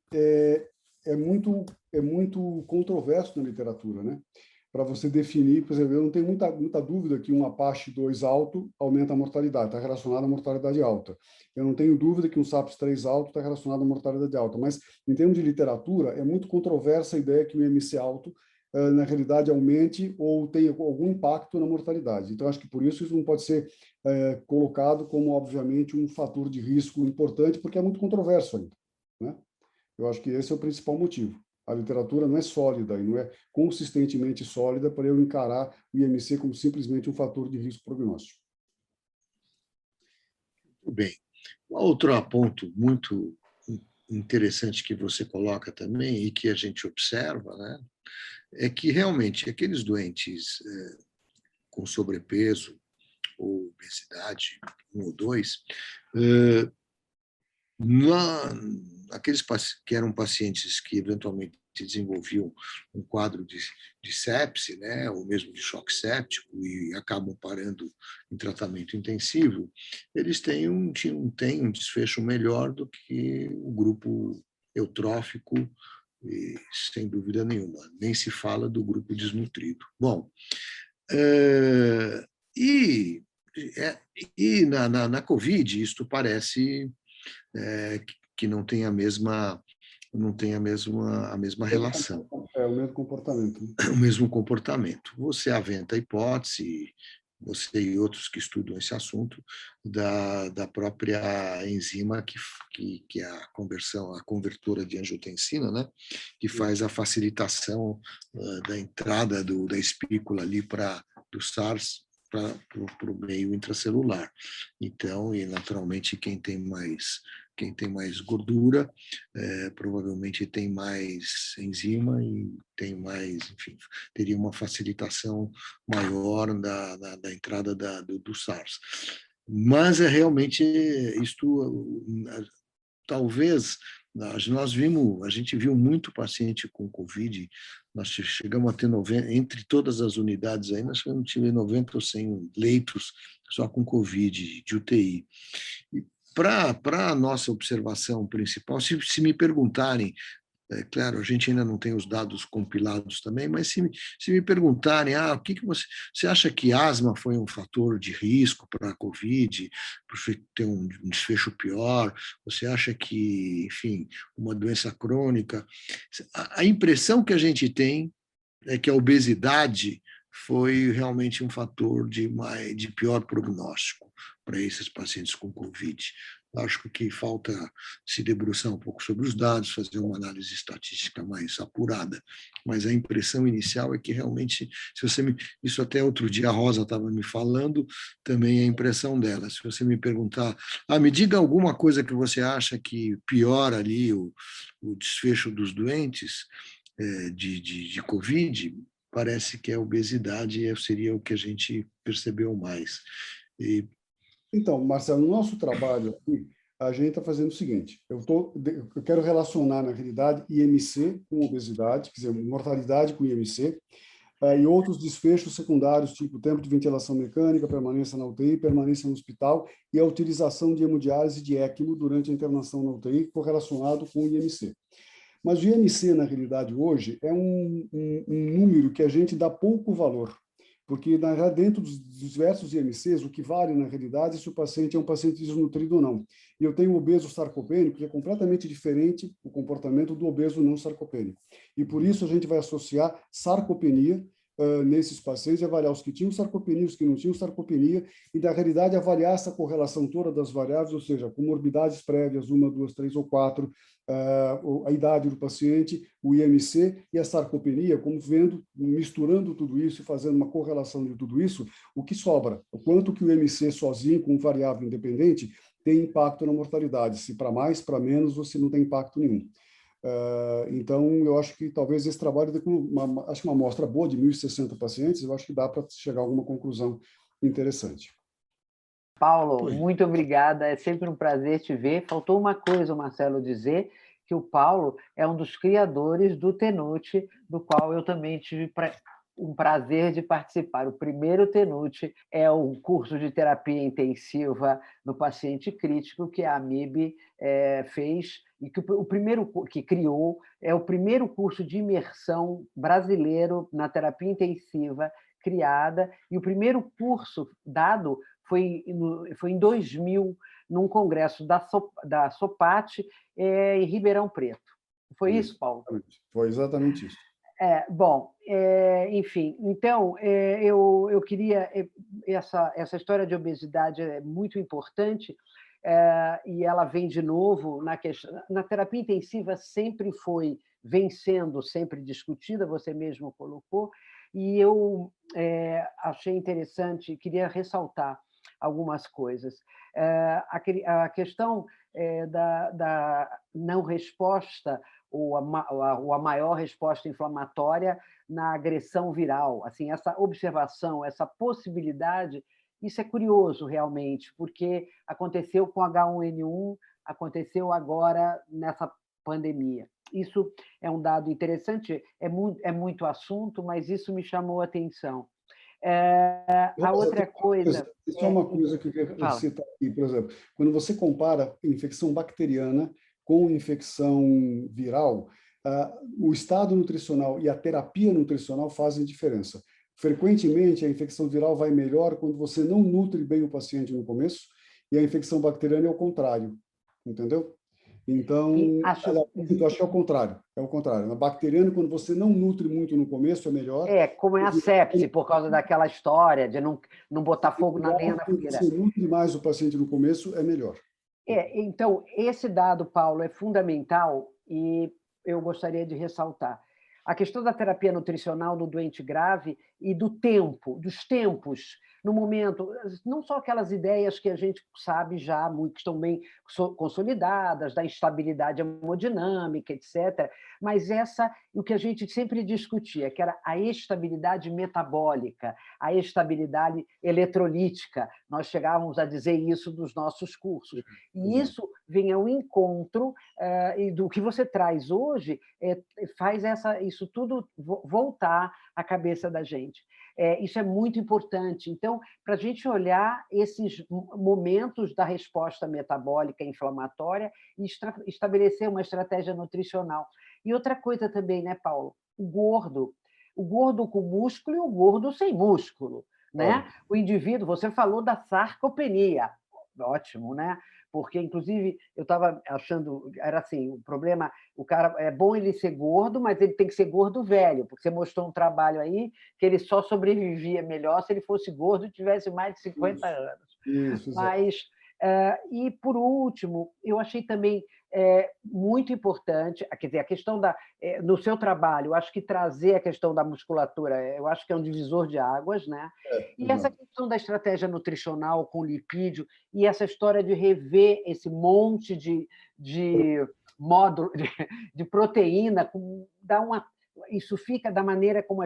B: é muito controverso na literatura, né? Para você definir, por exemplo, eu não tenho muita dúvida que um Apache 2 alto aumenta a mortalidade, está relacionado à mortalidade alta. Eu não tenho dúvida que um SAPS 3 alto está relacionado à mortalidade alta, mas em termos de literatura, é muito controversa a ideia que o IMC alto, na realidade, aumente ou tenha algum impacto na mortalidade. Então, acho que por isso não pode ser colocado como, obviamente, um fator de risco importante, porque é muito controverso ainda, né? Eu acho que esse é o principal motivo. A literatura não é sólida e não é consistentemente sólida para eu encarar o IMC como simplesmente um fator de risco prognóstico.
A: Muito bem. Outro ponto muito interessante que você coloca também e que a gente observa, né, é que realmente aqueles doentes com sobrepeso ou obesidade, um ou dois, aqueles que eram pacientes que eventualmente desenvolviam um quadro de sepse, né, ou mesmo de choque séptico, e acabam parando em tratamento intensivo, eles têm um desfecho melhor do que o grupo eutrófico, e, sem dúvida nenhuma. Nem se fala do grupo desnutrido. Bom, e, e na Covid, isto parece que não tem a mesma relação,
B: É o mesmo comportamento.
A: o mesmo comportamento. Você aventa a hipótese, você e outros que estudam esse assunto, da própria enzima que é a convertora de angiotensina, né, que faz a facilitação da entrada da espícula ali do SARS para o meio intracelular. Então, e naturalmente, quem tem mais gordura, provavelmente tem mais enzima e tem mais, enfim, teria uma facilitação maior da entrada do SARS. Mas é realmente isto, talvez a gente viu muito paciente com Covid, nós chegamos a ter 90, entre todas as unidades aí, nós tivemos 90 ou 100 leitos só com Covid, de UTI. E para a nossa observação principal, se me perguntarem, claro, a gente ainda não tem os dados compilados também, mas se me perguntarem, o que você acha que asma foi um fator de risco para a Covid, para ter um desfecho pior? Você acha que, enfim, uma doença crônica? A impressão que a gente tem é que a obesidade foi realmente um fator de pior prognóstico para esses pacientes com Covid. Acho que falta se debruçar um pouco sobre os dados, fazer uma análise estatística mais apurada, mas a impressão inicial é que realmente, isso até outro dia a Rosa estava me falando, também é a impressão dela. Se você me perguntar, me diga alguma coisa que você acha que piora ali o desfecho dos doentes, de Covid, parece que a obesidade seria o que a gente percebeu mais.
B: Então, Marcelo, no nosso trabalho aqui, a gente está fazendo o seguinte: eu quero relacionar, na realidade, IMC com obesidade, quer dizer, mortalidade com IMC, e outros desfechos secundários, tipo tempo de ventilação mecânica, permanência na UTI, permanência no hospital e a utilização de hemodiálise de ECMO durante a internação na UTI, correlacionado com o IMC. Mas o IMC, na realidade, hoje, é um número que a gente dá pouco valor, porque, na realidade, dentro dos diversos IMCs, o que vale, na realidade, é se o paciente é um paciente desnutrido ou não. E eu tenho o obeso sarcopênico, que é completamente diferente o comportamento do obeso não sarcopênico. E, por isso, a gente vai associar sarcopenia nesses pacientes, avaliar os que tinham sarcopenia, os que não tinham sarcopenia, e, na realidade, avaliar essa correlação toda das variáveis, ou seja, comorbidades prévias, 1, 2, 3 ou 4, a idade do paciente, o IMC e a sarcopenia, como misturando tudo isso e fazendo uma correlação de tudo isso, o que sobra, o quanto que o IMC sozinho, com variável independente, tem impacto na mortalidade, se para mais, para menos, ou se não tem impacto nenhum. Então, eu acho que talvez esse trabalho dê acho uma amostra boa de 1.060 pacientes, eu acho que dá para chegar a alguma conclusão interessante.
C: Paulo, muito obrigada. É sempre um prazer te ver. Faltou uma coisa, Marcelo, dizer que o Paulo é um dos criadores do Tenute, do qual eu também tive um prazer de participar. O primeiro Tenute é o curso de terapia intensiva no paciente crítico que a AMIB fez e que o primeiro que criou é o primeiro curso de imersão brasileiro na terapia intensiva criada, e o primeiro curso dado foi em 2000, num congresso da SOPAT em Ribeirão Preto. Foi isso, Paulo?
B: Foi exatamente isso.
C: Bom, enfim, então, eu queria... Essa história de obesidade é muito importante. e ela vem de novo na questão. Na terapia intensiva sempre foi vencendo, sempre discutida, você mesmo colocou, e eu achei interessante, queria ressaltar algumas coisas. A questão da não resposta ou a maior resposta inflamatória na agressão viral, assim, essa observação, essa possibilidade, isso é curioso realmente, porque aconteceu com H1N1, aconteceu agora nessa pandemia. Isso é um dado interessante, é muito assunto, mas isso me chamou a atenção. A outra coisa...
B: Só uma coisa que eu queria citar aqui, por exemplo, quando você compara infecção bacteriana com infecção viral, o estado nutricional e a terapia nutricional fazem diferença. Frequentemente, a infecção viral vai melhor quando você não nutre bem o paciente no começo, e a infecção bacteriana é o contrário, entendeu? Então, eu acho que é o contrário. É o contrário. Na bacteriana, quando você não nutre muito no começo, é melhor.
C: Como é a sepse, por causa daquela história de não botar fogo na lenha da fogueira.
B: Se você nutre mais o paciente no começo, é melhor.
C: Então, esse dado, Paulo, é fundamental e eu gostaria de ressaltar. A questão da terapia nutricional do doente grave e dos tempos, no momento, não só aquelas ideias que a gente sabe já, que estão bem consolidadas, da instabilidade hemodinâmica, etc., mas o que a gente sempre discutia, que era a estabilidade metabólica, a estabilidade eletrolítica. Nós chegávamos a dizer isso dos nossos cursos. E isso vem ao encontro e do que você traz hoje, faz isso tudo voltar à cabeça da gente. Isso é muito importante. Então, para a gente olhar esses momentos da resposta metabólica inflamatória e estabelecer uma estratégia nutricional. E outra coisa também, né, Paulo? O gordo com músculo e o gordo sem músculo, né? O indivíduo, você falou da sarcopenia, ótimo, né? Porque, inclusive, eu estava achando, era assim, o problema, o cara, é bom ele ser gordo, mas ele tem que ser gordo velho, porque você mostrou um trabalho aí que ele só sobrevivia melhor se ele fosse gordo e tivesse mais de 50 anos.
B: Isso,
C: mas, e, por último, eu achei também muito importante, quer dizer, a questão no seu trabalho, eu acho que trazer a questão da musculatura, eu acho que é um divisor de águas, né? E essa questão da estratégia nutricional com lipídio e essa história de rever esse monte de módulo de proteína, isso fica da maneira como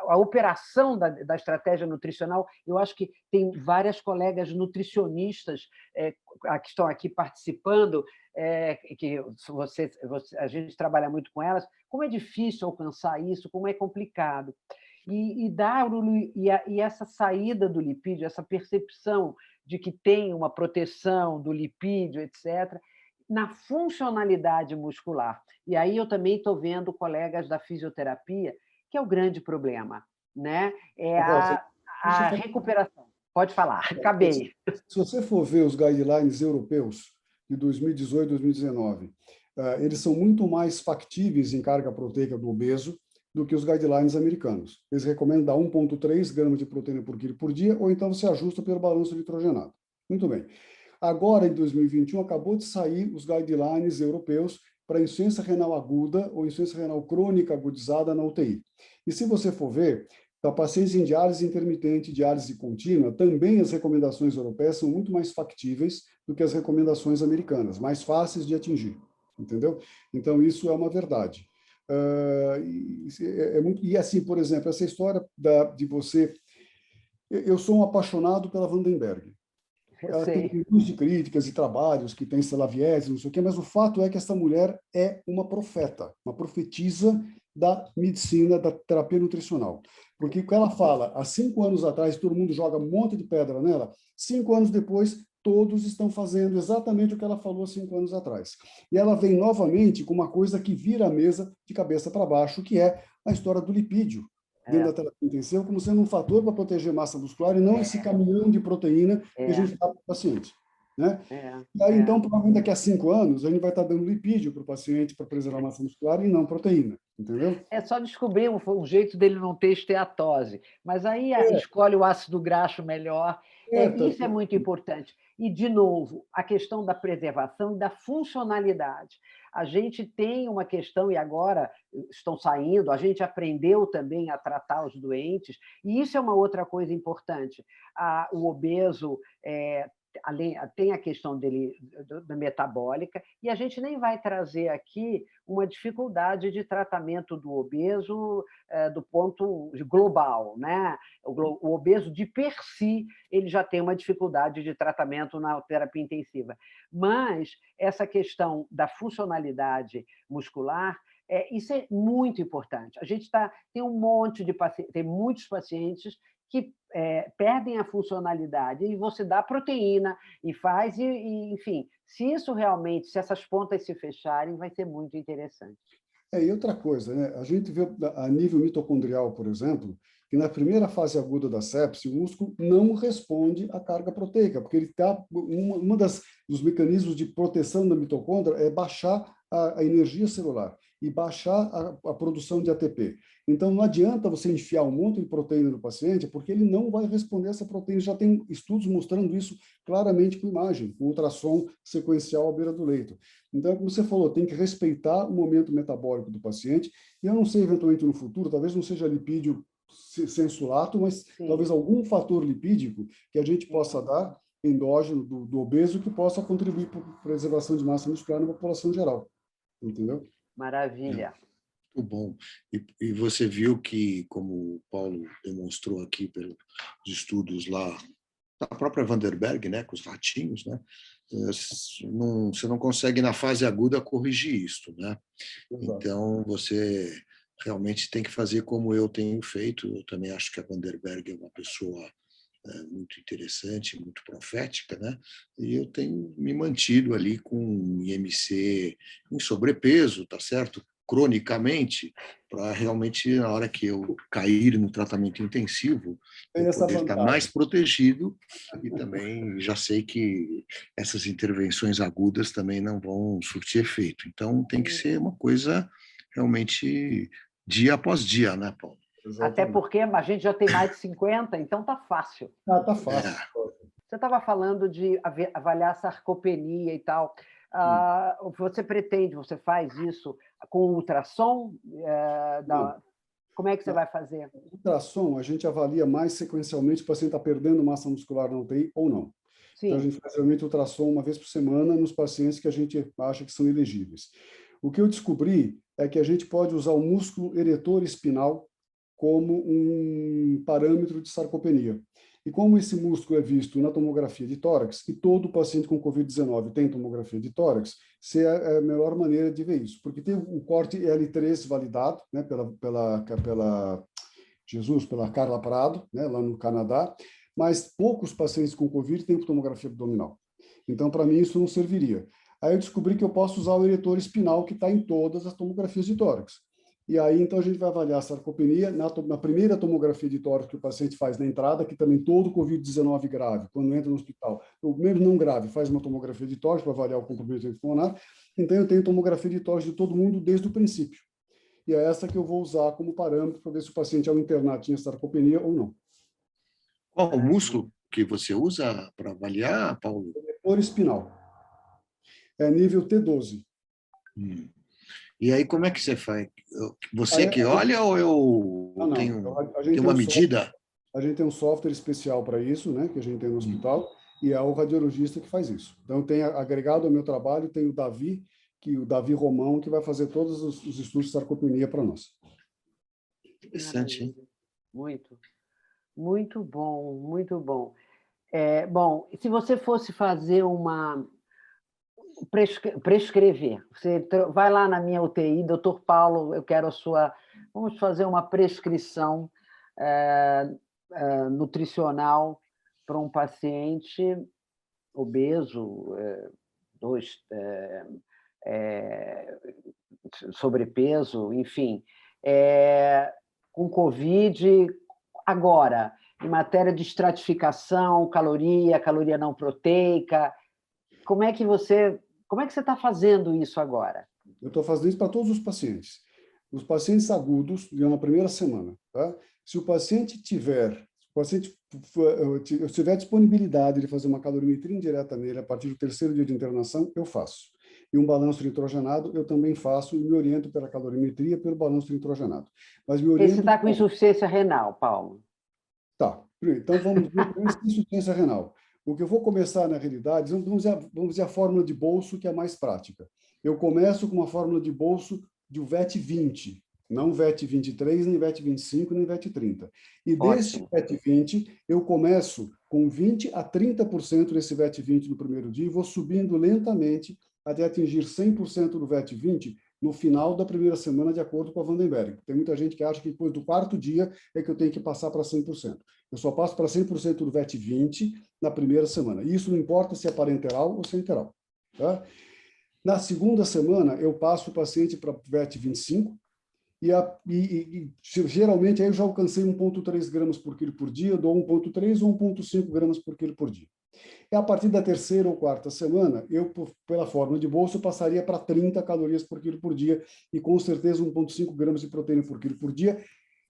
C: a operação da estratégia nutricional. Eu acho que tem várias colegas nutricionistas que estão aqui participando, que a gente trabalha muito com elas, como é difícil alcançar isso, como é complicado. E essa saída do lipídio, essa percepção de que tem uma proteção do lipídio, etc., na funcionalidade muscular. E aí eu também estou vendo colegas da fisioterapia, que é o grande problema, né? A recuperação. Pode falar, acabei.
B: Se você for ver os guidelines europeus de 2018 e 2019, eles são muito mais factíveis em carga proteica do obeso do que os guidelines americanos. Eles recomendam dar 1,3 gramas de proteína por quilo por dia, ou então você ajusta pelo balanço nitrogenado. Muito bem. Agora, em 2021, acabou de sair os guidelines europeus para insuficiência renal aguda ou insuficiência renal crônica agudizada na UTI. E se você for ver, para pacientes em diálise intermitente, diálise contínua, também as recomendações europeias são muito mais factíveis do que as recomendações americanas, mais fáceis de atingir, entendeu? Então, isso é uma verdade. E assim, por exemplo, essa história de você... Eu sou um apaixonado pela Vandenberg. Ela tem milhões de críticas e trabalhos que tem Salaviesi, não sei o quê, mas o fato é que essa mulher é uma profeta, uma profetisa da medicina, da terapia nutricional. Porque o que ela fala, há 5 anos atrás, todo mundo joga um monte de pedra nela, 5 anos depois, todos estão fazendo exatamente o que ela falou 5 anos atrás. E ela vem novamente com uma coisa que vira a mesa de cabeça para baixo, que é a história do lipídio dentro da terapia intensiva, como sendo um fator para proteger massa muscular e não esse caminhão de proteína que a gente dá para o paciente. Né? E aí, então, provavelmente daqui a 5 anos, a gente vai estar dando lipídio para o paciente para preservar a massa muscular e não proteína, entendeu?
C: É só descobrir um jeito dele não ter esteatose. Mas aí escolhe o ácido graxo melhor. Isso é muito importante. E, de novo, a questão da preservação e da funcionalidade. A gente tem uma questão, e agora estão saindo, a gente aprendeu também a tratar os doentes, e isso é uma outra coisa importante. O obeso tem a questão dele da metabólica, e a gente nem vai trazer aqui uma dificuldade de tratamento do obeso do ponto global, né? O obeso, de per si, ele já tem uma dificuldade de tratamento na terapia intensiva. Mas essa questão da funcionalidade muscular, isso é muito importante. A gente tem um monte de pacientes, tem muitos pacientes que perdem a funcionalidade, e você dá proteína e faz, enfim, se essas pontas se fecharem, vai ser muito interessante.
B: E outra coisa, né? A gente vê a nível mitocondrial, por exemplo, que na primeira fase aguda da sepse, o músculo não responde à carga proteica, porque ele tá dos mecanismos de proteção da mitocôndria é baixar a energia celular e baixar a produção de ATP. Então, não adianta você enfiar um monte de proteína no paciente, porque ele não vai responder a essa proteína. Já tem estudos mostrando isso claramente com imagem, com ultrassom sequencial à beira do leito. Então, como você falou, tem que respeitar o momento metabólico do paciente, e eu não sei, eventualmente, no futuro, talvez não seja lipídio sensulato, mas Sim. talvez algum fator lipídico que a gente possa dar endógeno do obeso que possa contribuir para a preservação de massa muscular na população geral. Entendeu?
C: Maravilha.
A: Muito bom. E você viu que, como o Paulo demonstrou aqui pelos estudos lá da própria Vanderberg, né, com os ratinhos, né, você não consegue, na fase aguda, corrigir isso, né? Exato. Então, você realmente tem que fazer como eu tenho feito. Eu também acho que a Vanderberg é uma pessoa muito interessante, muito profética, né? E eu tenho me mantido ali com IMC em sobrepeso, tá certo? Cronicamente, para realmente, na hora que eu cair no tratamento intensivo, eu poder estar mais protegido, e também já sei que essas intervenções agudas também não vão surtir efeito. Então, tem que ser uma coisa realmente dia após dia, né, Paulo?
C: Exatamente. Até porque a gente já tem mais de 50, então tá fácil.
B: Tá fácil.
C: Você estava falando de avaliar a sarcopenia e tal. Você faz isso com ultrassom? Como é que você vai fazer?
B: Ultrassom, a gente avalia mais sequencialmente se o paciente está perdendo massa muscular na UTI ou não. Sim. Então, a gente faz realmente ultrassom uma vez por semana nos pacientes que a gente acha que são elegíveis. O que eu descobri é que a gente pode usar o músculo eretor espinal como um parâmetro de sarcopenia. E como esse músculo é visto na tomografia de tórax, e todo paciente com Covid-19 tem tomografia de tórax, é a melhor maneira de ver isso. Porque tem o corte L3 validado, né, pela Carla Prado, né, lá no Canadá, mas poucos pacientes com Covid têm tomografia abdominal. Então, para mim, isso não serviria. Aí eu descobri que eu posso usar o eretor espinal, que está em todas as tomografias de tórax. E aí, então, a gente vai avaliar a sarcopenia na primeira tomografia de tórax que o paciente faz na entrada, que também todo Covid-19 grave, quando entra no hospital, ou mesmo não grave, faz uma tomografia de tórax para avaliar o comprometimento pulmonar. Então, eu tenho tomografia de tórax de todo mundo desde o princípio. E é essa que eu vou usar como parâmetro para ver se o paciente, ao internar, tinha sarcopenia ou não.
A: Qual o músculo que você usa para avaliar, Paulo?
B: Eretor espinal. É nível T12.
A: E aí, como é que você faz? Você que olha ou eu tenho uma medida?
B: A gente tem um software especial para isso, né, que a gente tem no hospital, e é o radiologista que faz isso. Então, tem agregado ao meu trabalho, tem o Davi Romão, que vai fazer todos os estudos de sarcopenia para nós.
A: Interessante, hein?
C: Muito. Muito bom, muito bom. Bom, se você fosse fazer prescrever. Você vai lá na minha UTI, doutor Paulo, eu quero a sua... Vamos fazer uma prescrição nutricional para um paciente obeso, sobrepeso, enfim, com Covid, agora, em matéria de estratificação, caloria não proteica. Como é que você está fazendo isso agora?
B: Eu estou fazendo isso para todos os pacientes. Os pacientes agudos, na primeira semana. Tá? Se o paciente tiver paciente, eu tiver disponibilidade de fazer uma calorimetria indireta nele a partir do terceiro dia de internação, eu faço. E um balanço nitrogenado eu também faço e me oriento pela calorimetria, pelo balanço nitrogenado. Mas me oriento...
C: Esse está com insuficiência renal, Paulo.
B: Tá, então vamos ver insuficiência renal. O que eu vou começar, na realidade, vamos dizer a fórmula de bolso, que é a mais prática. Eu começo com uma fórmula de bolso de VET20, não VET23, nem VET25, nem VET30. E desse VET20, eu começo com 20% a 30% desse VET20 no primeiro dia e vou subindo lentamente até atingir 100% do VET20 no final da primeira semana, de acordo com a Vandenberg. Tem muita gente que acha que depois do quarto dia é que eu tenho que passar para 100%. Eu só passo para 100% do VET20 na primeira semana. E isso não importa se é parenteral ou se é enteral. Tá? Na segunda semana, eu passo o paciente para VET25 e geralmente aí eu já alcancei 1,3 gramas por quilo por dia, dou 1,3 ou 1,5 gramas por quilo por dia. E a partir da terceira ou quarta semana, eu, pela fórmula de bolso, passaria para 30 calorias por quilo por dia e, com certeza, 1,5 gramas de proteína por quilo por dia.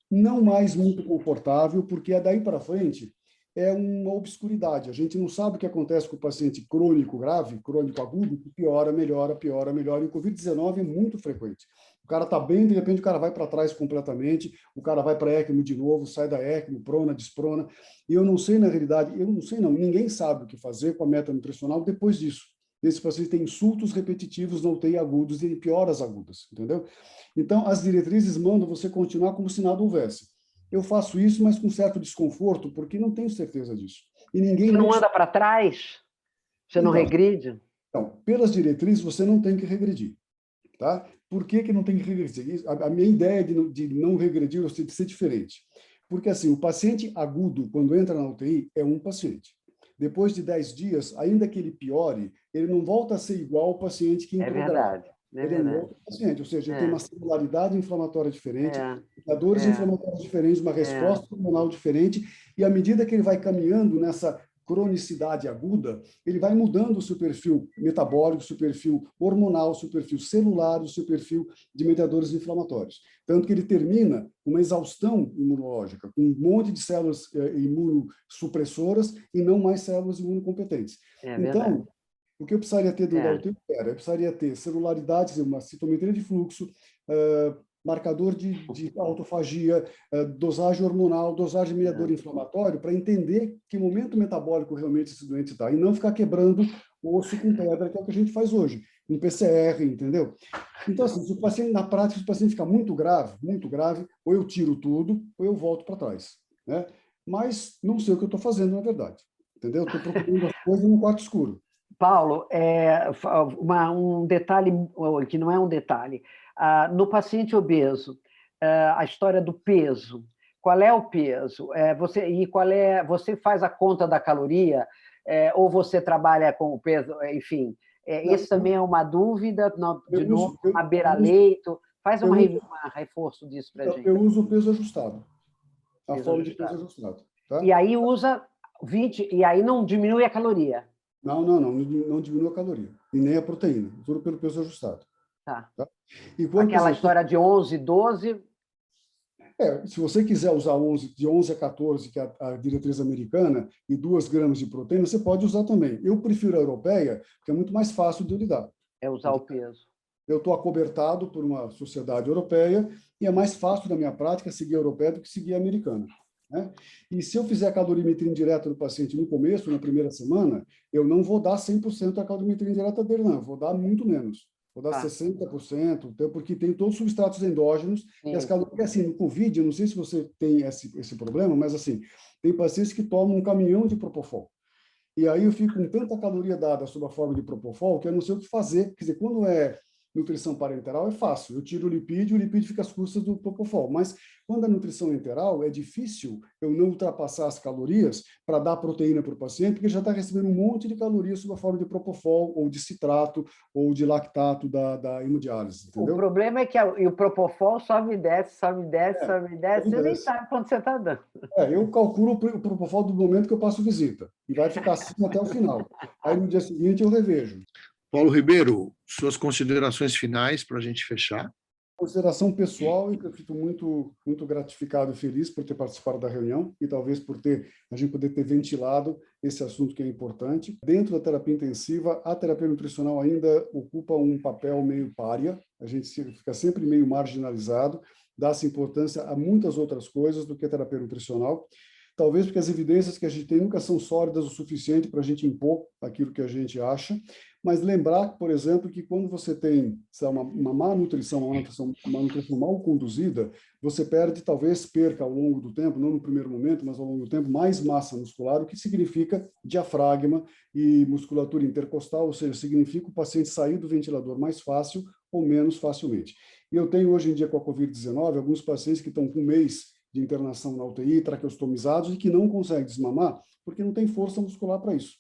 B: Não mais muito confortável, porque daí para frente é uma obscuridade. A gente não sabe o que acontece com o paciente crônico grave, crônico agudo, que piora, melhora, piora, melhora. E o Covid-19 é muito frequente. O cara está bem, de repente o cara vai para trás completamente, o cara vai para ECMO de novo, sai da ECMO, prona, desprona. E eu não sei, na realidade, eu não sei não, ninguém sabe o que fazer com a meta nutricional depois disso. Esse paciente tem insultos repetitivos na UTI agudos e pioras agudas, entendeu? Então, as diretrizes mandam você continuar como se nada houvesse. Eu faço isso, mas com certo desconforto, porque não tenho certeza disso. E ninguém
C: Você não anda para trás? Você não regride?
B: Então, pelas diretrizes, você não tem que regredir. Tá? Por que não tem que regredir? A minha ideia de não regredir ou de ser diferente. Porque, assim, o paciente agudo, quando entra na UTI, é um paciente. Depois de 10 dias, ainda que ele piore, ele não volta a ser igual ao paciente que entrou grave. Ele é um outro paciente, ou seja, ele tem uma celularidade inflamatória diferente, indicadores inflamatórios diferentes, uma resposta hormonal diferente, e à medida que ele vai caminhando nessa cronicidade aguda, ele vai mudando o seu perfil metabólico, o seu perfil hormonal, o seu perfil celular, o seu perfil de mediadores inflamatórios. Tanto que ele termina com uma exaustão imunológica, com um monte de células imunossupressoras e não mais células imunocompetentes. Então, o que eu precisaria ter do UTI era, eu precisaria ter celularidade, uma citometria de fluxo, marcador de autofagia, dosagem hormonal, dosagem de mediador inflamatório, para entender que momento metabólico realmente esse doente está, e não ficar quebrando o osso com pedra, que é o que a gente faz hoje, em PCR, entendeu? Então, assim, se o paciente, na prática, se o paciente ficar muito grave, ou eu tiro tudo, ou eu volto para trás, né? Mas não sei o que eu estou fazendo, na verdade, entendeu? Estou procurando as coisas no quarto escuro.
C: Paulo, um detalhe que não é um detalhe. No paciente obeso, a história do peso. Qual é o peso? Você faz a conta da caloria ou você trabalha com o peso? Enfim, isso também é uma dúvida. De novo, uma beira-leito. Faz um reforço disso para a gente.
B: Eu uso o peso ajustado. A forma de peso ajustado. Tá?
C: E aí usa 20, e aí não diminui a caloria.
B: Não diminui a caloria, e nem a proteína, tudo pelo peso ajustado.
C: Tá.
B: E
C: aquela história de 11, 12...
B: se você quiser usar de 11 a 14, que é a diretriz americana, e 2 gramas de proteína, você pode usar também. Eu prefiro a europeia, porque é muito mais fácil de lidar.
C: É usar o peso.
B: Eu estou acobertado por uma sociedade europeia, e é mais fácil, na minha prática, seguir a europeia do que seguir a americana. Né? E se eu fizer a calorimetria indireta do paciente no começo, na primeira semana, eu não vou dar 100% da calorimetria indireta dele, não. Eu vou dar muito menos. Vou dar 60%, porque tem todos os substratos endógenos. Sim. E as calorias, assim, no Covid, eu não sei se você tem esse problema, mas, assim, tem pacientes que tomam um caminhão de Propofol. E aí eu fico com tanta caloria dada sob a forma de Propofol que eu não sei o que fazer. Quer dizer, quando é nutrição parenteral é fácil, eu tiro o lipídio fica às custas do Propofol. Mas quando a nutrição enteral, é difícil eu não ultrapassar as calorias para dar proteína para o paciente, porque ele já está recebendo um monte de calorias sob a forma de Propofol, ou de citrato, ou de lactato da hemodiálise. Entendeu?
C: O problema é que o Propofol sobe e desce, você nem sabe quanto você está dando.
B: Eu calculo o Propofol do momento que eu passo visita, e vai ficar assim até o final. Aí no dia seguinte eu revejo.
A: Paulo Ribeiro, suas considerações finais para a gente fechar.
B: Consideração pessoal, eu fico muito gratificado e feliz por ter participado da reunião e talvez por a gente poder ter ventilado esse assunto que é importante. Dentro da terapia intensiva, a terapia nutricional ainda ocupa um papel meio pária, a gente fica sempre meio marginalizado, dá-se importância a muitas outras coisas do que a terapia nutricional. Talvez porque as evidências que a gente tem nunca são sólidas o suficiente para a gente impor aquilo que a gente acha, mas lembrar, por exemplo, que quando você tem uma má nutrição, uma nutrição mal conduzida, você talvez perca ao longo do tempo, não no primeiro momento, mas ao longo do tempo, mais massa muscular, o que significa diafragma e musculatura intercostal, ou seja, significa o paciente sair do ventilador mais fácil ou menos facilmente. E eu tenho hoje em dia com a Covid-19 alguns pacientes que estão com um mês de internação na UTI, traqueostomizados, e que não conseguem desmamar porque não tem força muscular para isso.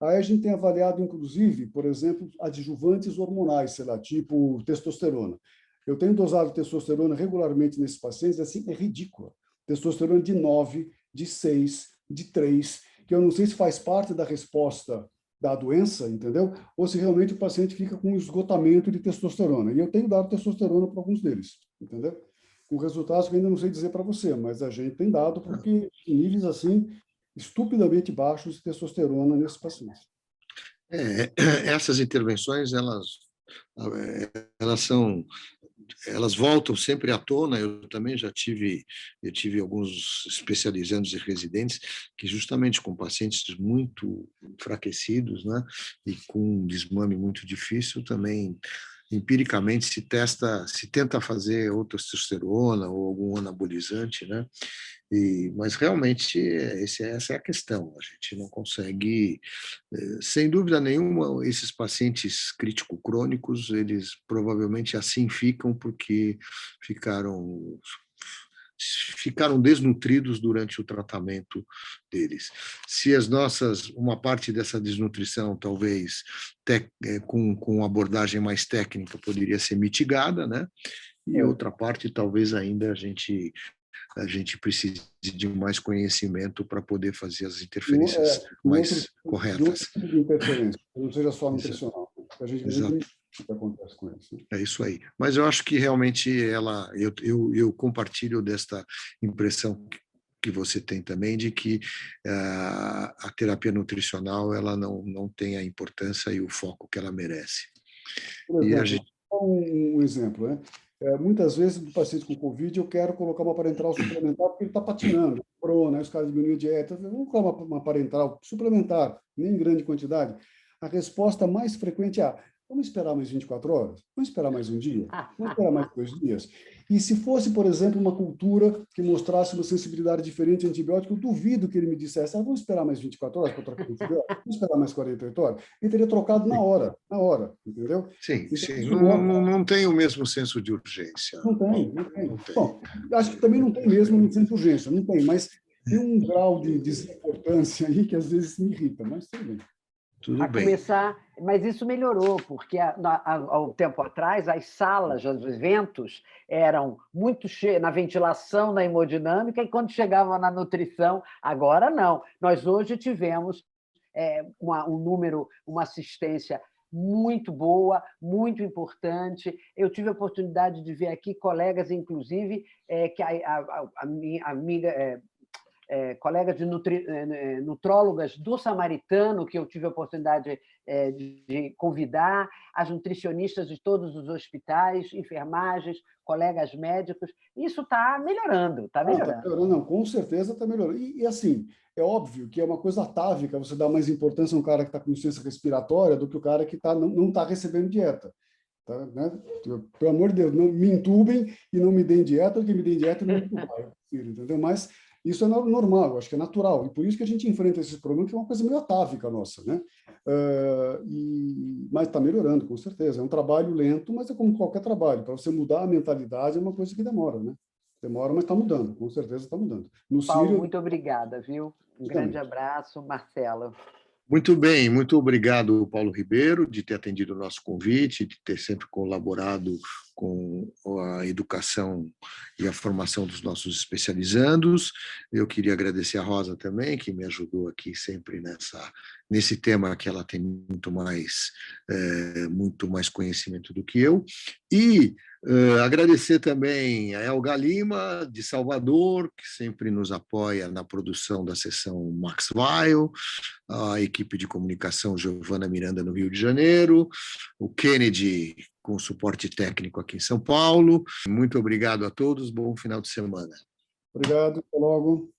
B: Aí a gente tem avaliado, inclusive, por exemplo, adjuvantes hormonais, sei lá, tipo testosterona. Eu tenho dosado testosterona regularmente nesses pacientes, assim, é ridícula. Testosterona de 9, de 6, de 3, que eu não sei se faz parte da resposta da doença, entendeu? Ou se realmente o paciente fica com esgotamento de testosterona. E eu tenho dado testosterona para alguns deles, entendeu? Com resultados que eu ainda não sei dizer para você, mas a gente tem dado porque níveis assim estupidamente baixos de testosterona nesses pacientes.
A: Essas intervenções, elas voltam sempre à tona. Eu também eu tive alguns especializandos e residentes que justamente com pacientes muito enfraquecidos, né, e com um desmame muito difícil, também empiricamente se tenta fazer ou testosterona ou algum anabolizante, né? Mas realmente essa é a questão. A gente não consegue, sem dúvida nenhuma, esses pacientes crítico-crônicos, eles provavelmente assim ficam porque ficaram desnutridos durante o tratamento deles. Se uma parte dessa desnutrição, talvez com abordagem mais técnica, poderia ser mitigada, né? E outra parte, talvez ainda a gente precise de mais conhecimento para poder fazer as interferências mais corretas.
B: Outro tipo de interferência, não seja só nutricional. A gente vê muito o que acontece com isso. Né?
A: É isso aí. Mas eu acho que realmente eu compartilho desta impressão que você tem também de que a terapia nutricional ela não tem a importância e o foco que ela merece.
B: Por exemplo, um exemplo, né? Muitas vezes, do paciente com Covid, eu quero colocar uma parenteral suplementar porque ele está patinando, né? Os caras diminuem a dieta, vamos colocar uma parenteral suplementar, nem em grande quantidade. A resposta mais frequente é: vamos esperar mais 24 horas? Vamos esperar mais um dia? Vamos esperar mais 2 dias? E se fosse, por exemplo, uma cultura que mostrasse uma sensibilidade diferente a antibiótico, eu duvido que ele me dissesse: vamos esperar mais 24 horas para trocar antibiótico? Vamos esperar mais 48 horas? Ele teria trocado na hora, entendeu?
A: Sim, então, sim. Não tem o mesmo senso de urgência.
B: Não tem. Bom, acho que também não tem mesmo um senso de urgência, não tem, mas tem um grau de desimportância aí que às vezes me irrita, mas tudo bem.
A: Tudo bem.
C: Começar, mas isso melhorou, porque há um tempo atrás as salas, os eventos eram muito cheias na ventilação, na hemodinâmica, e quando chegava na nutrição, agora não. Nós hoje tivemos um número, uma assistência muito boa, muito importante. Eu tive a oportunidade de ver aqui colegas, inclusive, que a minha amiga... colegas de nutrólogas do Samaritano, que eu tive a oportunidade de convidar, as nutricionistas de todos os hospitais, enfermagens, colegas médicos. Isso está melhorando, está melhorando.
B: Está melhorando, não, com certeza está melhorando. E, assim, é óbvio que é uma coisa atávica você dar mais importância a um cara que está com insuficiência respiratória do que o cara que não está recebendo dieta. Tá, né? Pelo amor de Deus, não me entubem e não me deem dieta, porque me deem dieta e não me entubar, entendeu? Mas isso é normal, acho que é natural, e por isso que a gente enfrenta esses problemas, que é uma coisa meio atávica nossa, né? Mas está melhorando, com certeza. É um trabalho lento, mas é como qualquer trabalho. Para você mudar a mentalidade é uma coisa que demora, né? Demora, mas está mudando, com certeza está mudando.
C: Paulo, muito obrigada, viu? Um grande abraço, Marcelo.
A: Muito bem, muito obrigado, Paulo Ribeiro, de ter atendido o nosso convite, de ter sempre colaborado com a educação e a formação dos nossos especializandos. Eu queria agradecer a Rosa também, que me ajudou aqui sempre nesse tema, que ela tem muito mais conhecimento do que eu. E agradecer também a Elga Lima, de Salvador, que sempre nos apoia na produção da sessão Max Weil, a equipe de comunicação Giovana Miranda, no Rio de Janeiro, o Kennedy, com suporte técnico aqui em São Paulo. Muito obrigado a todos, bom final de semana.
B: Obrigado, até logo.